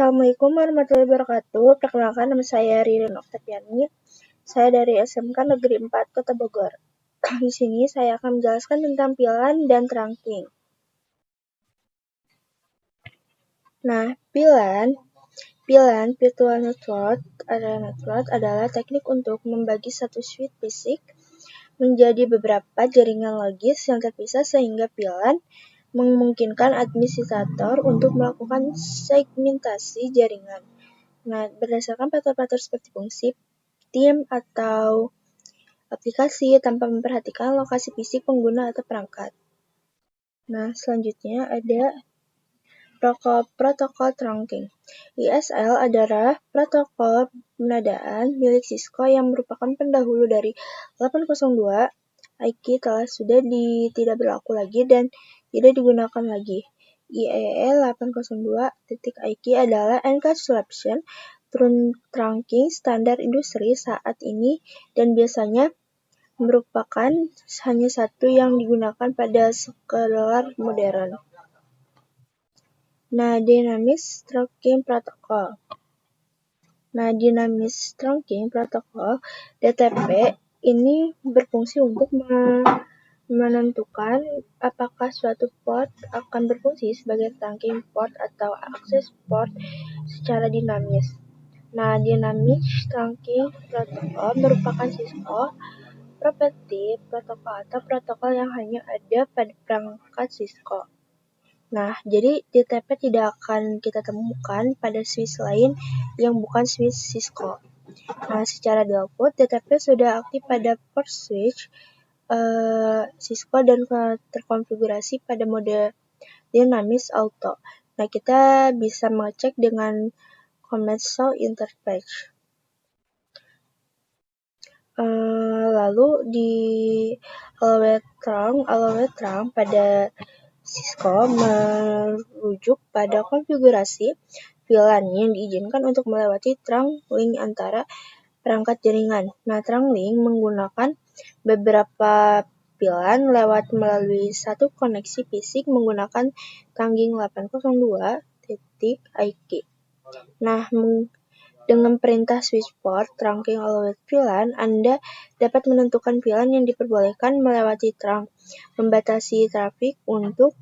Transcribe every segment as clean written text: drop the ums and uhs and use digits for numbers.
Assalamualaikum warahmatullahi wabarakatuh. Perkenalkan, nama saya Ririn Oktaviani. Saya dari SMK Negeri 4 Kota Bogor. Di sini saya akan menjelaskan tentang pilan dan trunking. Nah, pilan virtual network adalah teknik untuk membagi satu switch fisik menjadi beberapa jaringan logis yang terpisah sehingga pilan memungkinkan administrator untuk melakukan segmentasi jaringan. Nah, berdasarkan faktor-faktor seperti fungsi, tim, atau aplikasi tanpa memperhatikan lokasi fisik pengguna atau perangkat. Nah, selanjutnya ada protokol trunking. ISL adalah protokol penadaan milik Cisco yang merupakan pendahulu dari 802. IK sudah tidak berlaku lagi dan tidak digunakan lagi. IEE 802.IK adalah encapsulation trunking standar industri saat ini dan biasanya merupakan hanya satu yang digunakan pada skala modern. Nah, Dynamic Trunking Protocol. DTP ini berfungsi untuk menentukan apakah suatu port akan berfungsi sebagai trunking port atau access port secara dinamis. Nah, Dynamic Trunking Protocol merupakan Cisco Proprietary Protocol atau protokol yang hanya ada pada perangkat Cisco. Nah, jadi DTP tidak akan kita temukan pada switch lain yang bukan switch Cisco. Nah, secara default, DTP sudah aktif pada port switch Cisco dan terkonfigurasi pada mode Dynamic Auto. Nah, kita bisa mengecek dengan command show interface. Lalu di Allowed Trunk pada Cisco merujuk pada konfigurasi VLAN yang diizinkan untuk melewati trunk link antara perangkat jaringan. Nah, trunk link menggunakan beberapa VLAN lewat melalui satu koneksi fisik menggunakan trunking 802.IK. Nah, dengan perintah switch port trunking allowed VLAN, Anda dapat menentukan VLAN yang diperbolehkan melewati trunk, membatasi trafik untuk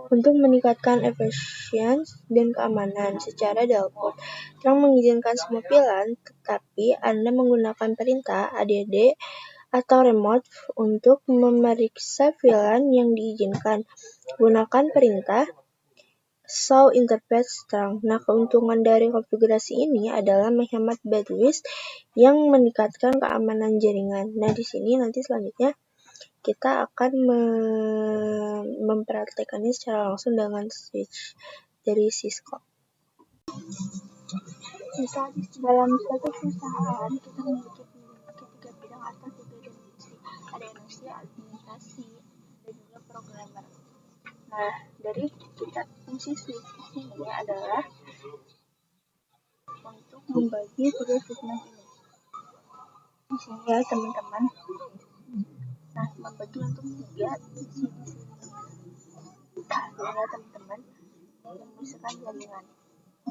meningkatkan efisiensi dan keamanan. Secara default, trunk mengizinkan semua VLAN, tetapi Anda menggunakan perintah add atau remote untuk memeriksa VLAN yang diizinkan. Gunakan perintah show interface trunk. Nah, keuntungan dari konfigurasi ini adalah menghemat bandwidth yang meningkatkan keamanan jaringan. Nah, di sini nanti selanjutnya kita akan mempraktekannya secara langsung dengan switch dari Cisco. Misalnya dalam suatu perusahaan kita memiliki tiga bidang atau tiga dimensi. Ada industri, administrasi, dan juga programmer. Nah, dari kita fungsi switch ini adalah untuk membagi tiga segmen ini. Di sini ya teman-teman. Nah, membagi untuk tiga sisi sehingga teman-teman memisahkan jaringan.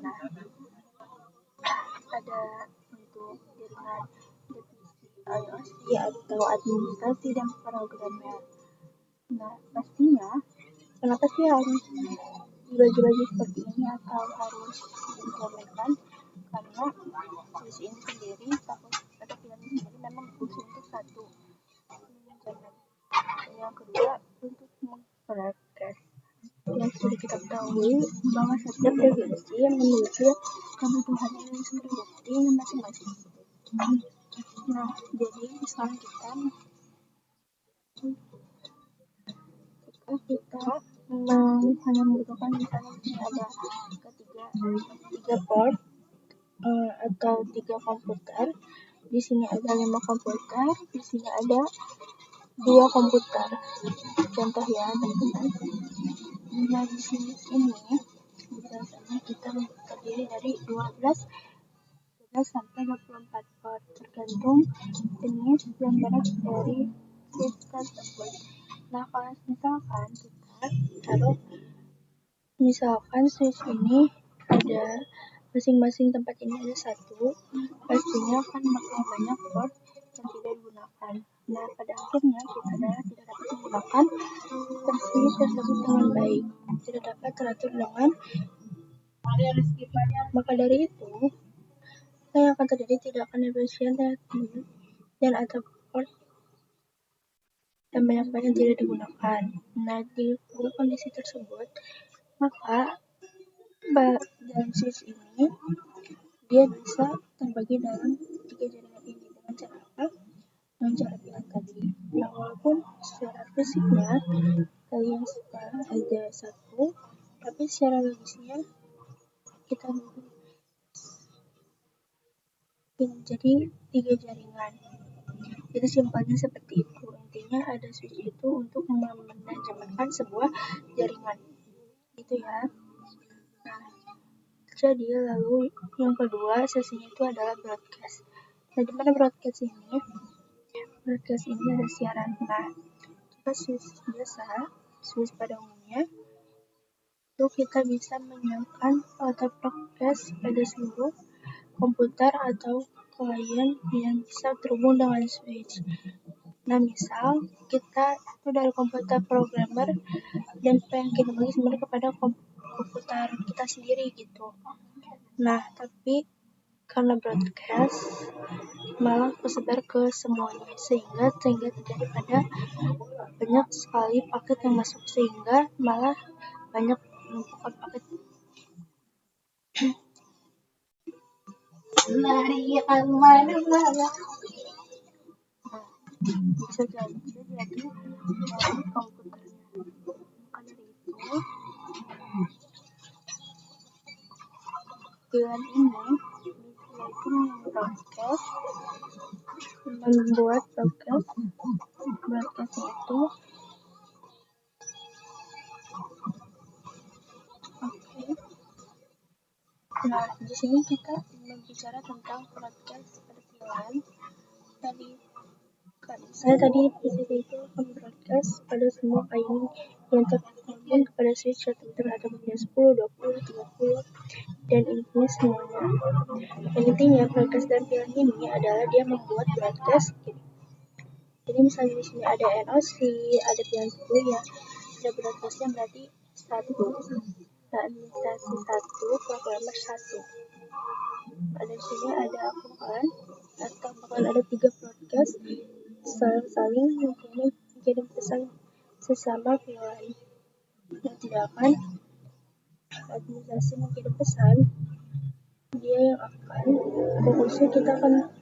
Nah, ada untuk jaringan IoT atau administrasi dan programmer. Nah, pastinya kenapa sih harus dibagi-bagi seperti ini atau harus diimplementkan? Karena switch ini sendiri atau pilar ini sendiri memang berfungsi untuk satu jaringan. Yang kedua untuk memperoleh yang sudah kita ketahui bahwa setiap provinsi yang memiliki kebutuhan yang sendiri masing-masing. Nah, jadi misalnya kita hanya membutuhkan misalnya ada tiga port atau tiga komputer. Di sini ada 5 komputer, di sini ada 2 komputer. Contoh ya teman-teman. Nah, di sini ini biasanya kita terdiri dari 12 sampai 24 port tergantung jenis dan merek dari switch tersebut. Nah, kalau misalkan kita taruh switch ini ada masing-masing tempat ini ada satu, pastinya akan bakal banyak port yang tidak digunakan. Nah, pada akhirnya kita tidak dapat menggunakan versi tersebut dengan baik, tidak dapat teratur dengan. Maka dari itu, apa yang akan terjadi tidak akan efisien dan atau port dan banyak tidak digunakan. Nah, di kondisi tersebut, maka dalam switch ini dia bisa terbagi dalam 3 jaringan ini dengan cara apa? Dengan cara pilihan tadi. Nah, walaupun secara fisiknya kalian ada satu, tapi secara logisnya kita jadi 3 jaringan. Jadi simpelnya seperti itu. Intinya ada switch itu untuk memanajemenkan sebuah jaringan. Gitu ya. Nah, jadi lalu yang kedua sesinya itu adalah broadcast. Nah, di mana broadcast ini? Broadcast ini ada siaran. Nah, jika switch biasa, switch pada umumnya, itu kita bisa menyiapkan auto broadcast pada seluruh komputer atau klien yang bisa terhubung dengan switch. Nah, misal kita itu dari komputer programmer dan pengen kita bagi sebenarnya kepada komputer kita sendiri gitu. Nah, tapi karena broadcast malah tersebar ke semuanya sehingga terjadi pada banyak sekali paket yang masuk sehingga malah banyak penumpukan paket. Bisa jadi dari komputernya. Maka dari itu pilihan ini yaitu membuat broadcast itu Nah, di sini kita berbicara tentang broadcast pilihan. Saya tadi itu broadcast pada semua klien yang terhubung kepada switch atau 10, 20, 30 dan intinya semuanya. Intinya broadcast dan pilihan ini adalah dia membuat broadcast. Jadi misalnya di sini ada NOC, ada pilihan 10 ya, ada broadcastnya berarti administrasi 1, programmer 1. Ada di sini ada apaan atau bahkan ada 3 broadcast saling mengirim pesan sesama pilihan. Dan tidak akan administrasi mengirim pesan, dia yang akan fokusnya kita akan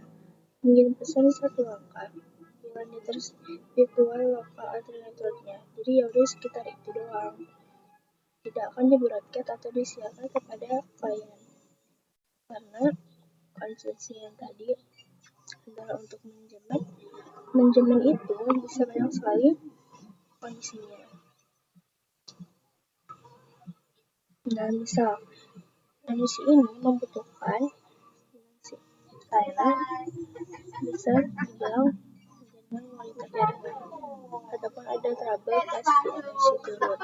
mengirim pesan satu angka pilihannya terus virtual lokal alternatornya. Jadi ya udah sekitar itu doang, tidak akan di broadcast atau disiarkan kepada klien karena konsepsi yang tadi adalah untuk manajemen itu bisa banyak sekali kondisinya. Nah, misal kondisi ini membutuhkan silent, bisa dibilang dengan monitor jaringan ataupun ada trouble pas energi turun.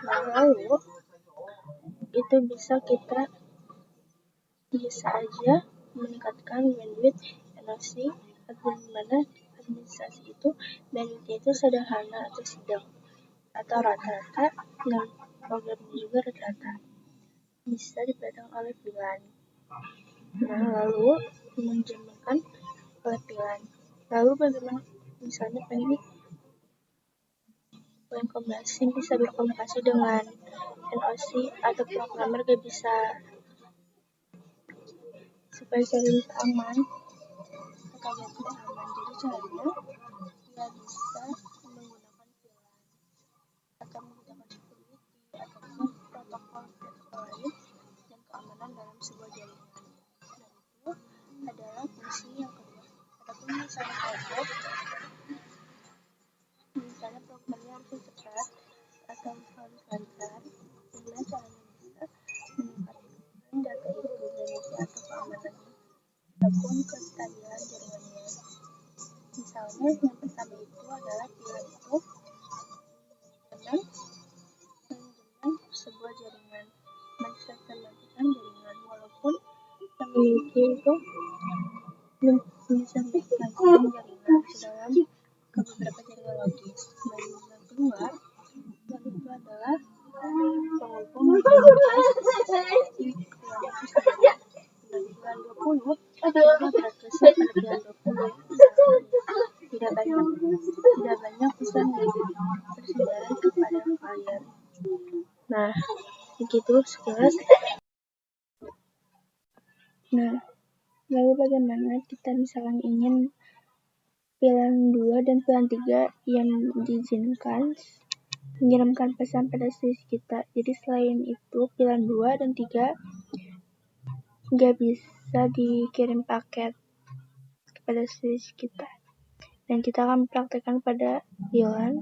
Nah, lalu itu bisa aja meningkatkan bandwidth energi atau dimana administrasi itu bandwidthnya itu sederhana atau sedang atau rata-rata dan programnya juga rata-rata bisa dipasang oleh pilihan. Nah, lalu menjaminkan oleh pilihan. Lalu bagaimana misalnya pengen bisa berkomunikasi dengan NOC atau programmer gak bisa supaya service aman atau tidak aman. Jadi caranya dia bisa menggunakan pilihan atau menggunakan security ataupun protokol lain dan keamanan dalam sebuah jaringan. Dan itu adalah fungsi yang kedua. Adapun misalnya programnya harus cepat atau harus lancar, gimana caranya bisa meningkatkan data itu dari atau keamanannya ataupun kestabilan jaringannya. Misalnya yang pertama itu adalah pilihan itu manajemen sebuah jaringan, bisa mematikan jaringan, walaupun kita memiliki itu belum bisa mematikan jaringan dalam beberapa jaringan logis. Dan yang kedua, yang itu adalah penghubung di pilihan 20 adalah berasal pada pilihan 20. Tidak banyak pesan yang bersendaran kepada klien. Nah, begitu sekilas. Nah, lalu bagaimana kita misalkan ingin pilihan 2 dan pilihan 3 yang diizinkan mengirimkan pesan pada switch kita. Jadi selain itu pilihan 2 dan 3 nggak bisa dikirim paket kepada switch kita. Dan kita akan mempraktekkan pada pilihan.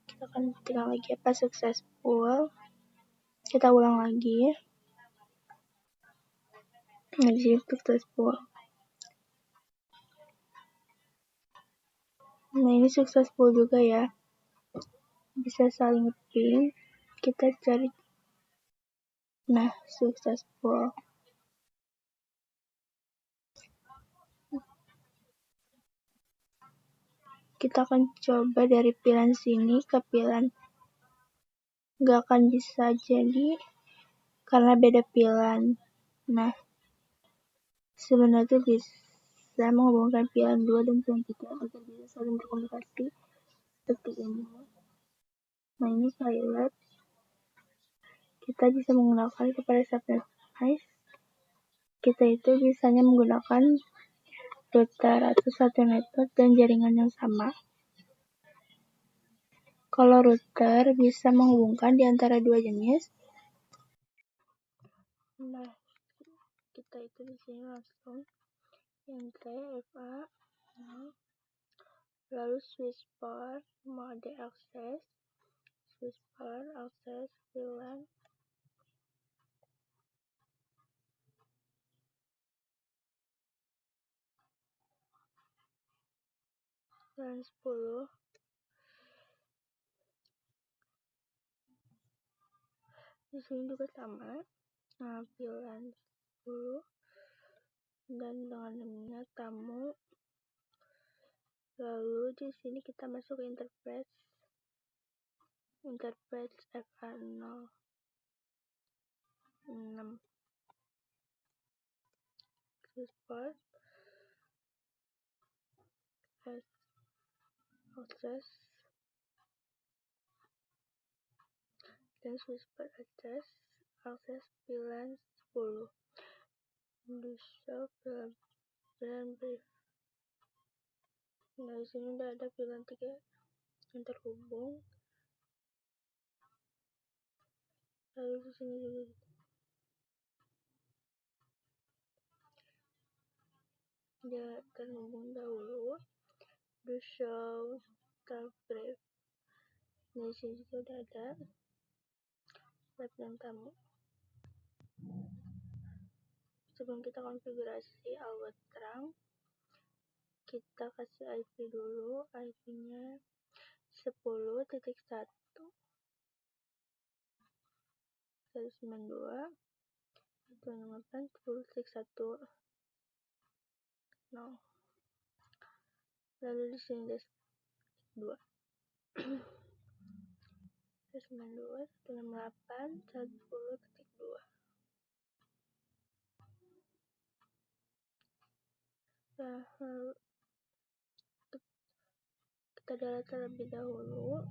Kita akan tinggal lagi apa successful. Kita ulang lagi. Nah, di sini successful. Nah, ini successful juga ya. Bisa saling ping. Kita cari. Nah, successful. Kita akan coba dari pilihan sini ke pilihan. Nggak akan bisa jadi karena beda pilihan. Nah, sebenarnya bisa menghubungkan pilihan 2 dan pilihan 3 agar bisa saling berkomunikasi seperti ini. Nah, ini highlight. Kita bisa menggunakan kepada subnet ICE. Kita itu bisanya menggunakan router atau satu network dan jaringan yang sama. Kalau router bisa menghubungkan di antara dua jenis. Nah, kita itu di sini langsung enter FA. Lalu switch port, mode access, switch port, access, VLAN. VLAN 10. Di sini juga sama. Nah, VLAN 10 dan dengan namanya tamu. Lalu di sini kita masuk ke interface FA06 switchport access dan switchport access VLAN 10 bisa VLAN brief. Nah, di sini udah ada VLAN 3 yang terhubung. Lalu di sini juga dia terhubung dahulu. Do show start brief. Nah, di sini juga udah ada web dan tamu. Sebelum kita konfigurasi alert terang, kita kasih IP dulu. IP-nya 10.192.168.10.10. Lalu di sini des 2 192.168.10.2. Nah, lalu kita data terlebih dahulu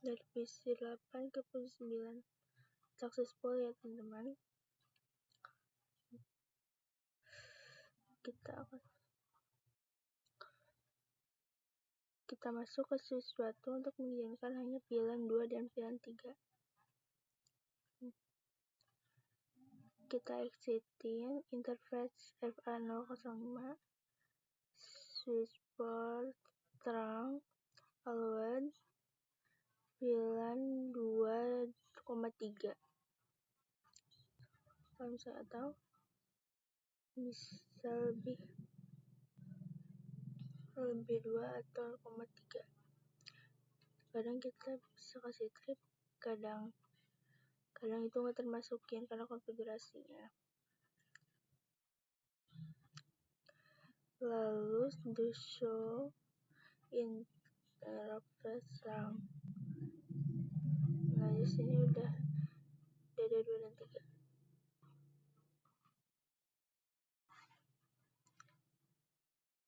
dari posisi 8 ke posisi 9. Successful ya teman-teman. Kita masuk ke switch 1 untuk mengirimkan hanya pilihan 2 dan pilihan 3. Kita exitin interface FA005 switch port terang alert pilihan 2,3. Kalau misalnya tahu bisa lebih 2 atau 0,3. Kadang kita bisa kasih trip kadang itu nggak termasukin karena konfigurasinya. Lalu do show interface RAM. Nah, di sini udah ada 2 dan 3.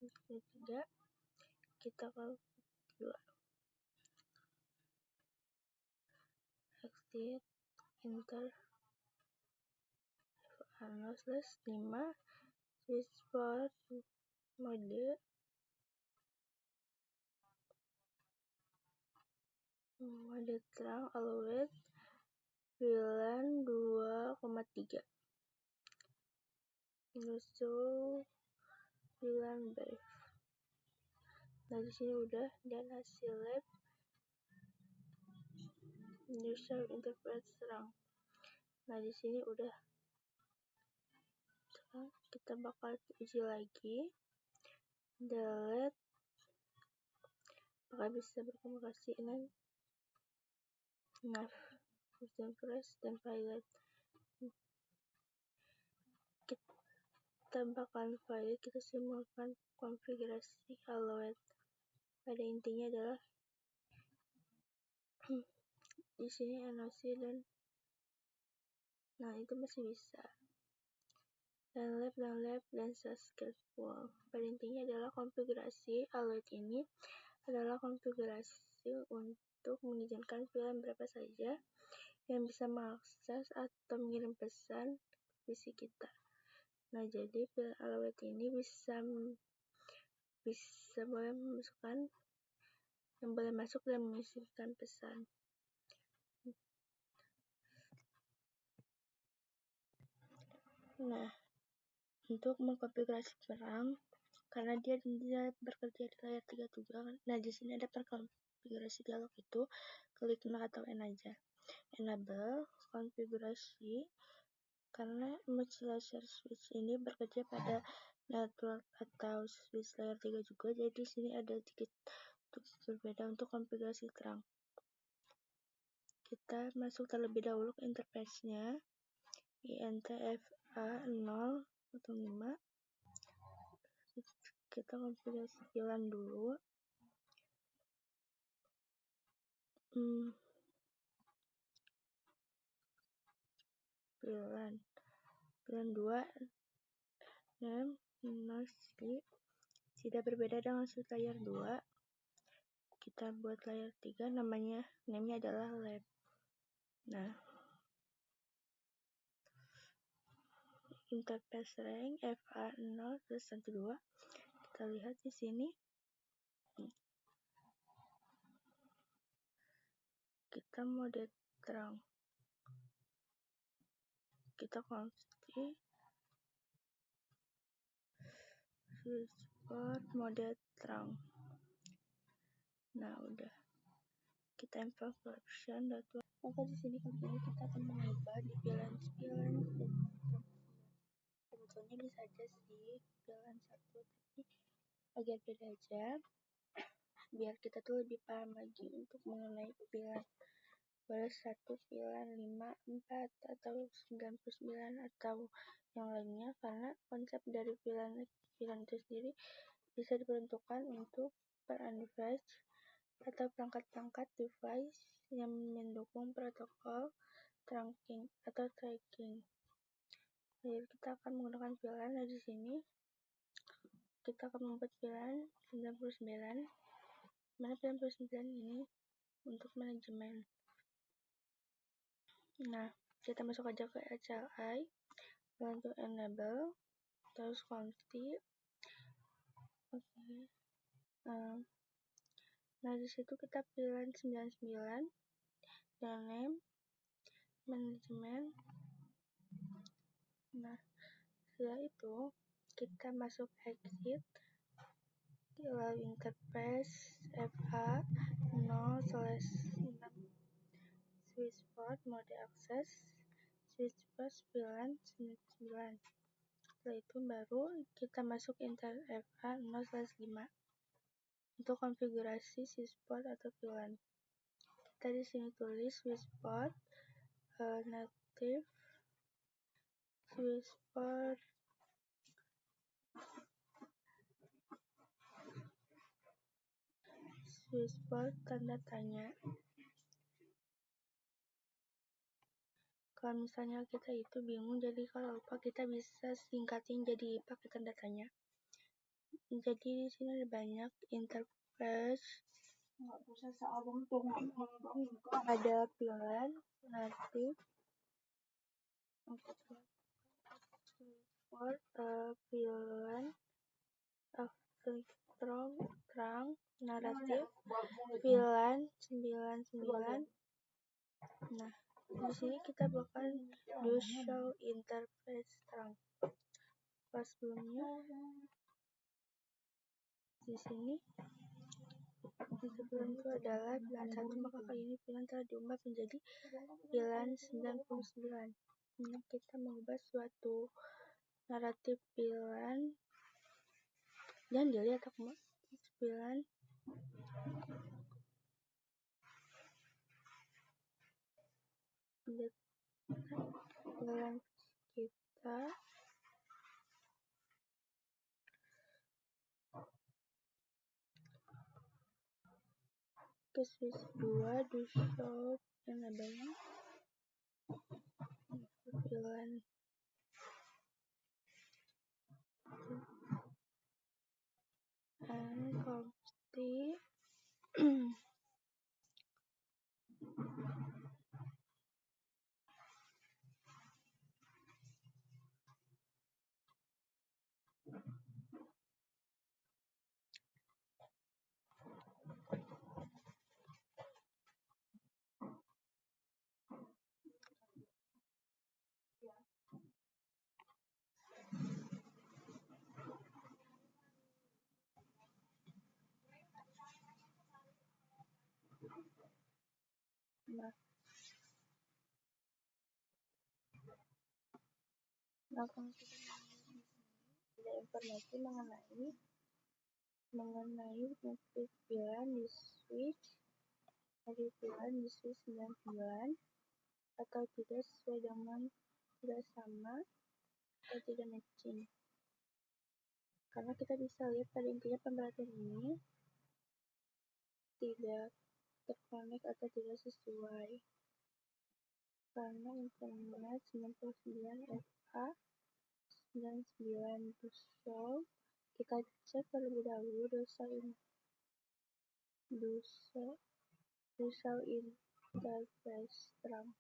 Ini 3, kita ke 2. Exit enter /5 switchboard mode terang allowed VLAN 2,3 show VLAN brief. Nah, di sini udah, dan hasil lab user interface terang. Nah, di sini udah. Sekarang kita bakal uji lagi. Delete, apakah bisa berkomunikasi dengan nav, dan press dan pilot. Kita bakal pilot, kita simulkan konfigurasi allowed. Pada intinya adalah di sini NOC dan itu masih bisa. Dan lab successful. Pada intinya adalah konfigurasi allowed ini adalah konfigurasi untuk mengizinkan VLAN berapa saja yang bisa mengakses atau mengirim pesan ke PC kita. Nah, jadi VLAN allowed ini bisa boleh memasukkan yang boleh masuk dan mengirimkan pesan. Nah, untuk mengkonfigurasi perang, karena dia bekerja di layar 3 juga. Nah, di sini ada konfigurasi dialog itu, klik no atau N aja. Enable konfigurasi, karena multi-laser switch ini bekerja pada network atau switch layar 3 juga, jadi di sini ada sedikit berbeda untuk konfigurasi terang. Kita masuk terlebih dahulu ke interface-nya, INTFA0 atau 5. Kita konfigurasi VLAN dulu. VLAN 2 dan tidak berbeda dengan switch layar 2. Kita buat layar 3, namanya adalah lab. Nah, interface range FA0 plus 12. Kita lihat di sini. Kita mode terang. Kita konfigurasi switchboard mode terang. Nah, udah. Kita import option. Maka di sini kemudian kita akan mengubah di VLAN sebetulnya bisa aja sih VLAN 1, tapi agak beda aja biar kita tuh lebih paham lagi untuk mengenai VLAN. Boleh 1 VLAN 5, 4 atau 99 atau yang lainnya, karena konsep dari VLAN itu sendiri bisa diperuntukkan untuk per device atau perangkat-perangkat device yang mendukung protokol tracking atau tracking. Jadi kita akan menggunakan VLAN. Di sini kita akan membuat VLAN 99. Mana 99 ini untuk manajemen. Nah, kita masuk aja ke HLI, lalu enable, terus config. Oke. Nah, di situ kita pilih 99 dan name manajemen. Nah, setelah itu kita masuk exit, lalu interface FA0/6 switchboard mode access switchboard VLAN 99. Setelah itu baru kita masuk interface FA0/5 untuk konfigurasi switchboard atau VLAN. Kita kita di sini tulis swissport native swissport tanda tanya. Kalau misalnya kita itu bingung, jadi kalau lupa kita bisa singkatin jadi pakai tanda tanya. Jadi di sini ada banyak interface, ada pilihan native, pilihan terang naratif, pilihan 99. Nah, di sini kita bakal do show interface terang. Pas sebelumnya di sini di sebelum itu adalah pilihan 1, maka kali ini pilihan telah diubah menjadi pilihan 99. Nah, kita mengubah suatu naratif pilihan, jangan dilihat aku pilihan kita ke switch 2 do show yang adanya pilihan and copy Nah, ada informasi mengenai notif pilihan di switch, dari pilihan di switch 99 atau tidak sesuai dengan tidak sama atau tidak matching. Karena kita bisa lihat pada intinya pemberhentian ini tidak terkonek atau tidak sesuai. Karena internet 99 FA 99 to show, kita cek terlebih dahulu do show interface terang.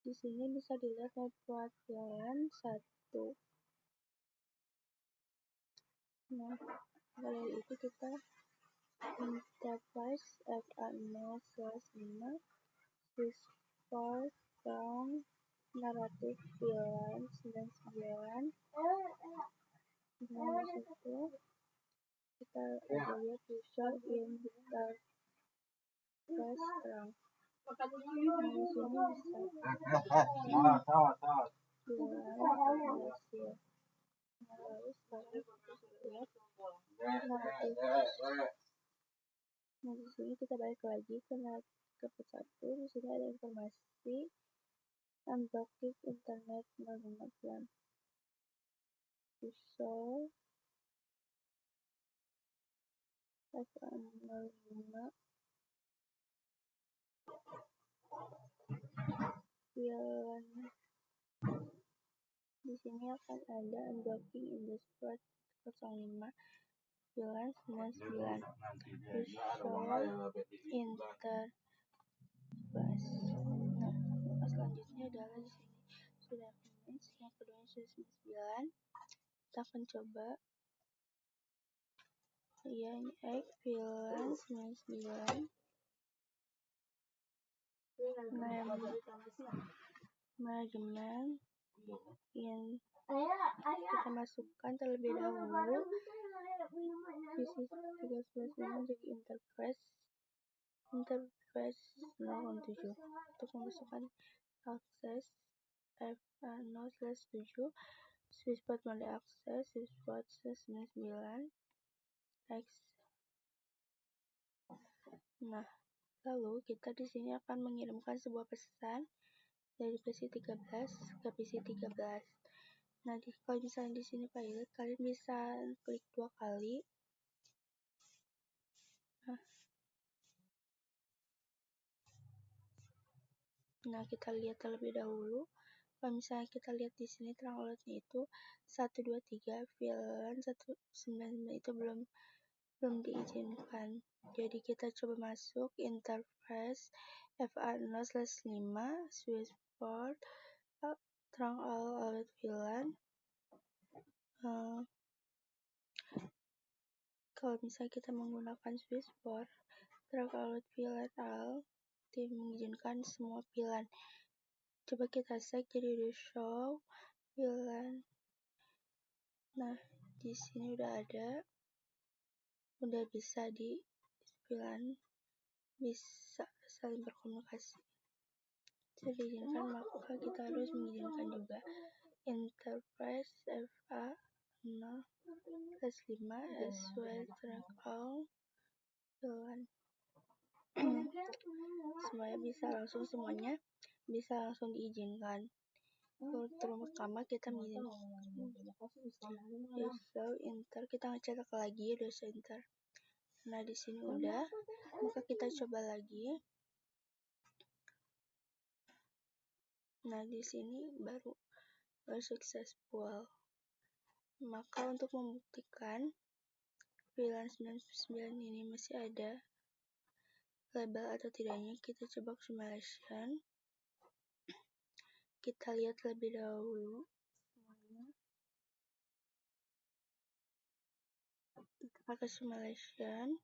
Di sini bisa dilihat network pilihan 1. Nah, dari itu kita interface FA0/5 swissport terang naratif pilihan 99. Nah, disitu kita lihat to show interface terang. Nah, di sini bisa hasil. Nah, lalu sekarang kita lihat naratif. Nah, di sini kita balik lagi ke part 1. Di sini ada informasi unblocking internet 05 plan. To show FA05 pilihan. Di sini akan ada unblocking Indesport 05 pilihan 99 to show interface. Nah, selanjutnya adalah di sini sudah finish, yang kedua sudah 99. Kita akan coba yang pilihan 99 manajemen yang kita masukkan terlebih dahulu visi 13 menjadi interface 007 untuk memasukkan akses FA0/7 swissport mode akses swissport 99 X Nah, lalu kita di sini akan mengirimkan sebuah pesan dari PC 13 ke PC 13. Nah, kalau misalnya di sini pilot, kalian bisa klik 2 kali. Nah, kita lihat terlebih dahulu. Kalau misalnya kita lihat di sini terang alertnya itu 123, VLAN 199 itu belum diizinkan. Jadi kita coba masuk interface FA0/5 switchboard terang alert VLAN. Kalau misalnya kita menggunakan switchboard terang alert VLAN mengizinkan semua VLAN. Coba kita cek jadi di show VLAN. Nah, di sini udah bisa di VLAN bisa saling berkomunikasi. Jika diizinkan, maka kita harus mengizinkan juga interface FA0/5 as well track all VLAN. Semuanya bisa langsung diizinkan. Pertama kita mengizinkan show enter, kita ngecek lagi udah enter. Nah, di sini udah, maka kita coba lagi. Nah, di sini baru successful. Maka untuk membuktikan VLAN 99 ini masih ada label atau tidaknya, kita coba simulation. Kita lihat lebih dahulu semuanya. Kita pakai simulation.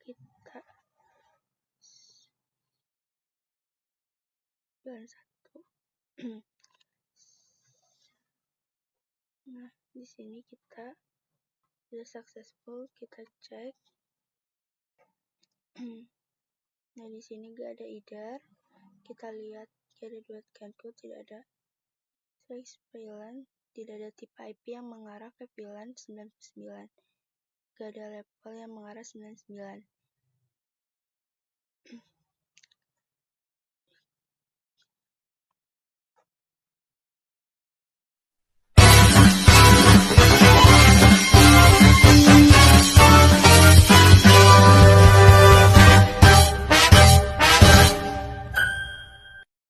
Kita VLAN 1. Nah, di sini kita sudah successful, kita cek. Nah, di sini gak ada either. Kita lihat gak ada duet code, tidak ada trace VLAN, tidak ada tipe IP yang mengarah ke VLAN 99. Gak ada label yang mengarah 99.